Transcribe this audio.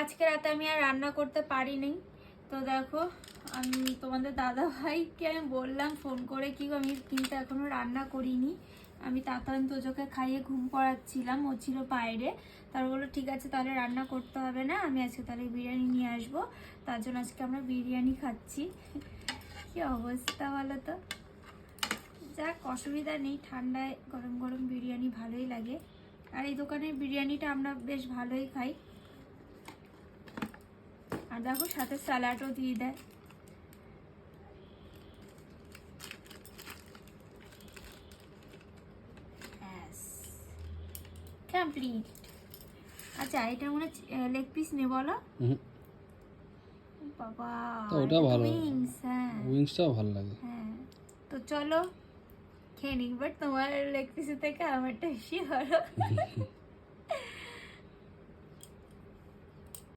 আজকে রাতে আমি আর রান্না করতে পারিনি। তো দেখো আমি তোমাদের দাদা ভাইকে আমি বললাম ফোন করে কি আমি কিন্তু এখনো রান্না করিনি। আমি তাতান তোজোকে খাইয়ে ঘুম পড়াচ্ছিলাম, ও ছিল বাইরে। তার বললো ঠিক আছে তাহলে রান্না করতে হবে না, আমি আজকে তাহলে বিরিয়ানি নিয়ে আসবো। তার জন্য আজকে আমরা বিরিয়ানি খাচ্ছি। কি অবস্থা বলো তো। যাক অসুবিধা নেই, ঠান্ডায় গরম গরম বিরিয়ানি ভালোই লাগে। আর এই দোকানের বিরিয়ানিটা আমরা বেশ ভালোই খাই। আর দেখো সাথে স্যালাডও দিয়ে দেয়। কমপ্লিট। আচ্ছা এটা মনে লেগ পিস নে বলো। বাবা ওটা ভালো, উইংস। হ্যাঁ উইংসটাও ভালো লাগে। হ্যাঁ তো চলো খেয়ে নিই, বাট তোমার লেগ পিসের থেকে আমারটা বেশি ভালো।